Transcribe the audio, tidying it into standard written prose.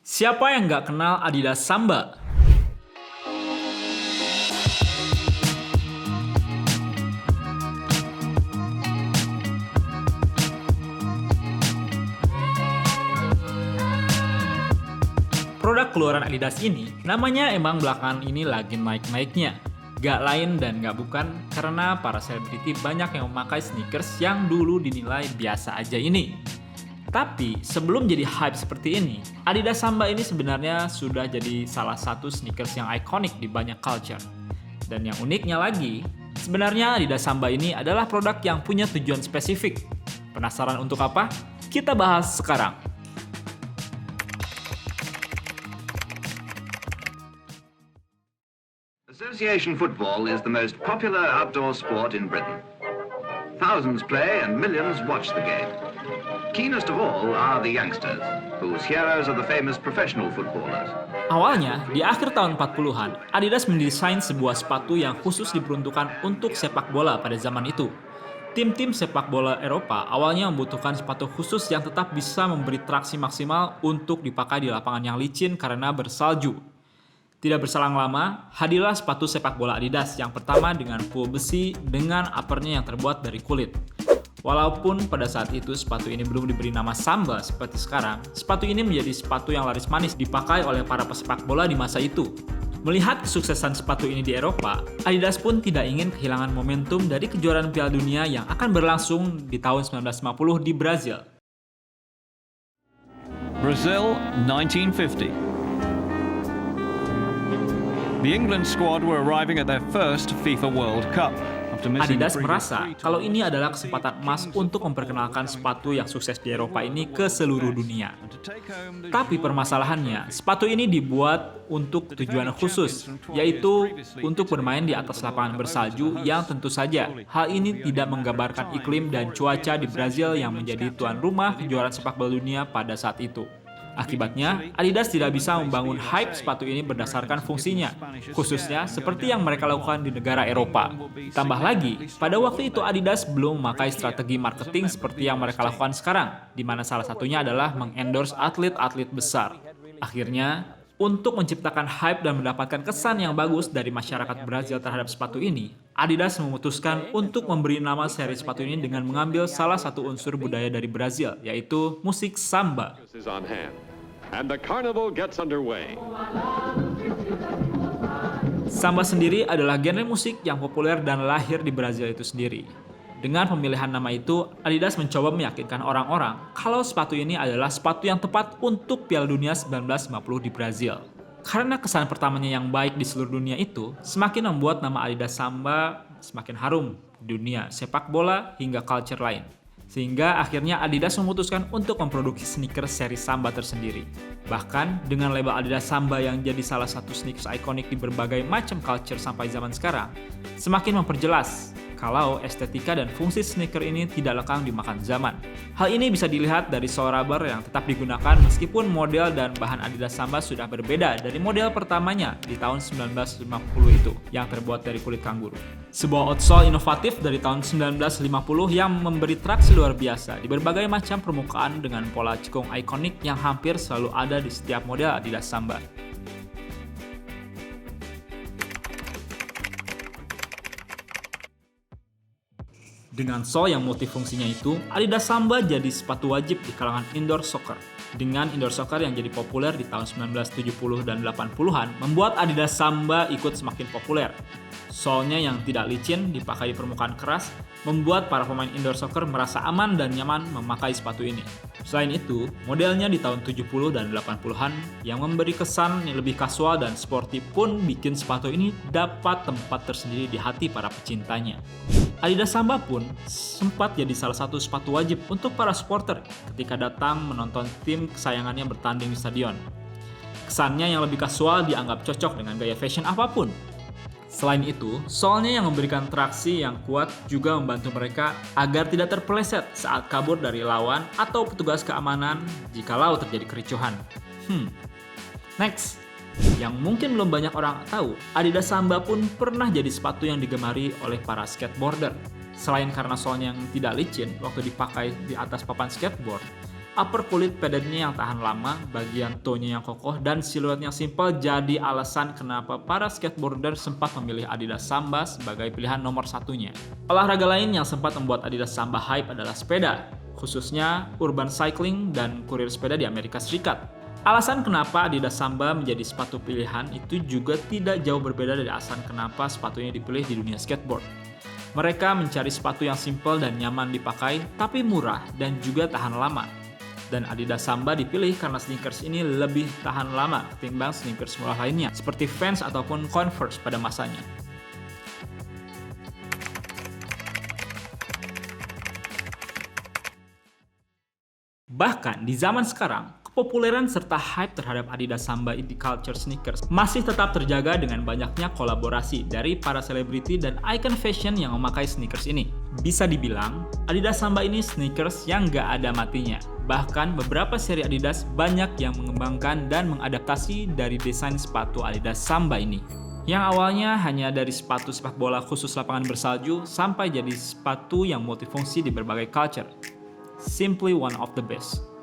Siapa yang nggak kenal Adidas Samba? Produk keluaran Adidas ini, namanya emang belakangan ini lagi naik-naiknya. Gak lain dan gak bukan karena para selebriti banyak yang memakai sneakers yang dulu dinilai biasa aja ini. Tapi sebelum jadi hype seperti ini, Adidas Samba ini sebenarnya sudah jadi salah satu sneakers yang ikonik di banyak culture. Dan yang uniknya lagi, sebenarnya Adidas Samba ini adalah produk yang punya tujuan spesifik. Penasaran untuk apa? Kita bahas sekarang. Association football is the most popular outdoor sport in Britain. Thousands play and millions watch the game. Keenest of all are the youngsters, whose heroes are the famous professional footballers. Awalnya, di akhir tahun 40-an, Adidas mendesain sebuah sepatu yang khusus diperuntukkan untuk sepak bola pada zaman itu. Tim-tim sepak bola Eropa awalnya membutuhkan sepatu khusus yang tetap bisa memberi traksi maksimal untuk dipakai di lapangan yang licin karena bersalju. Tidak berselang lama, hadirlah sepatu sepak bola Adidas yang pertama dengan full besi dengan uppernya yang terbuat dari kulit. Walaupun pada saat itu sepatu ini belum diberi nama Samba seperti sekarang, sepatu ini menjadi sepatu yang laris manis dipakai oleh para pesepak bola di masa itu. Melihat kesuksesan sepatu ini di Eropa, Adidas pun tidak ingin kehilangan momentum dari kejuaraan Piala Dunia yang akan berlangsung di tahun 1950 di Brazil. Brazil, 1950. The England squad were arriving at their first FIFA World Cup. Adidas merasa kalau ini adalah kesempatan emas untuk memperkenalkan sepatu yang sukses di Eropa ini ke seluruh dunia. Tapi permasalahannya, sepatu ini dibuat untuk tujuan khusus, yaitu untuk bermain di atas lapangan bersalju yang tentu saja hal ini tidak menggambarkan iklim dan cuaca di Brazil yang menjadi tuan rumah kejuaraan sepak bola dunia pada saat itu. Akibatnya, Adidas tidak bisa membangun hype sepatu ini berdasarkan fungsinya, khususnya seperti yang mereka lakukan di negara Eropa. Tambah lagi, pada waktu itu Adidas belum memakai strategi marketing seperti yang mereka lakukan sekarang, di mana salah satunya adalah mengendorse atlet-atlet besar. Akhirnya, untuk menciptakan hype dan mendapatkan kesan yang bagus dari masyarakat Brazil terhadap sepatu ini, Adidas memutuskan untuk memberi nama seri sepatu ini dengan mengambil salah satu unsur budaya dari Brazil, yaitu musik samba. Samba sendiri adalah genre musik yang populer dan lahir di Brazil itu sendiri. Dengan pemilihan nama itu, Adidas mencoba meyakinkan orang-orang kalau sepatu ini adalah sepatu yang tepat untuk Piala Dunia 1950 di Brazil. Karena kesan pertamanya yang baik di seluruh dunia itu, semakin membuat nama Adidas Samba semakin harum di dunia sepak bola hingga culture lain. Sehingga akhirnya Adidas memutuskan untuk memproduksi sneakers seri Samba tersendiri. Bahkan dengan label Adidas Samba yang jadi salah satu sneakers ikonik di berbagai macam culture sampai zaman sekarang, semakin memperjelas kalau estetika dan fungsi sneaker ini tidak lekang dimakan zaman. Hal ini bisa dilihat dari sole rubber yang tetap digunakan meskipun model dan bahan Adidas Samba sudah berbeda dari model pertamanya di tahun 1950 itu yang terbuat dari kulit kanguru. Sebuah outsole inovatif dari tahun 1950 yang memberi traksi luar biasa di berbagai macam permukaan dengan pola cekung ikonik yang hampir selalu ada di setiap model Adidas Samba. Dengan sole yang multifungsinya itu, Adidas Samba jadi sepatu wajib di kalangan indoor soccer. Dengan indoor soccer yang jadi populer di tahun 1970 dan 80-an, membuat Adidas Samba ikut semakin populer. Solnya yang tidak licin, dipakai di permukaan keras, membuat para pemain indoor soccer merasa aman dan nyaman memakai sepatu ini. Selain itu, modelnya di tahun 70 dan 80-an yang memberi kesan yang lebih kasual dan sporty pun bikin sepatu ini dapat tempat tersendiri di hati para pecintanya. Adidas Samba pun sempat jadi salah satu sepatu wajib untuk para supporter ketika datang menonton tim kesayangannya bertanding di stadion. Kesannya yang lebih kasual dianggap cocok dengan gaya fashion apapun. Selain itu, solnya yang memberikan traksi yang kuat juga membantu mereka agar tidak terpeleset saat kabur dari lawan atau petugas keamanan jikalau terjadi kericuhan. Next, yang mungkin belum banyak orang tahu, Adidas Samba pun pernah jadi sepatu yang digemari oleh para skateboarder. Selain karena solnya yang tidak licin waktu dipakai di atas papan skateboard, Upper kulit paddednya yang tahan lama, bagian toe-nya yang kokoh, dan siluet yang simpel jadi alasan kenapa para skateboarder sempat memilih Adidas Samba sebagai pilihan nomor satunya. Olahraga lain yang sempat membuat Adidas Samba hype adalah sepeda, khususnya urban cycling dan kurir sepeda di Amerika Serikat. Alasan kenapa Adidas Samba menjadi sepatu pilihan itu juga tidak jauh berbeda dari alasan kenapa sepatunya dipilih di dunia skateboard. Mereka mencari sepatu yang simpel dan nyaman dipakai, tapi murah dan juga tahan lama. Dan Adidas Samba dipilih karena sneakers ini lebih tahan lama ketimbang sneakers murah lainnya, seperti Vans ataupun Converse pada masanya. Bahkan di zaman sekarang, kepopuleran serta hype terhadap Adidas Samba di culture sneakers masih tetap terjaga dengan banyaknya kolaborasi dari para selebriti dan icon fashion yang memakai sneakers ini. Bisa dibilang, Adidas Samba ini sneakers yang gak ada matinya. Bahkan beberapa seri Adidas banyak yang mengembangkan dan mengadaptasi dari desain sepatu Adidas Samba ini. Yang awalnya hanya dari sepatu sepak bola khusus lapangan bersalju sampai jadi sepatu yang multifungsi di berbagai culture. Simply one of the best.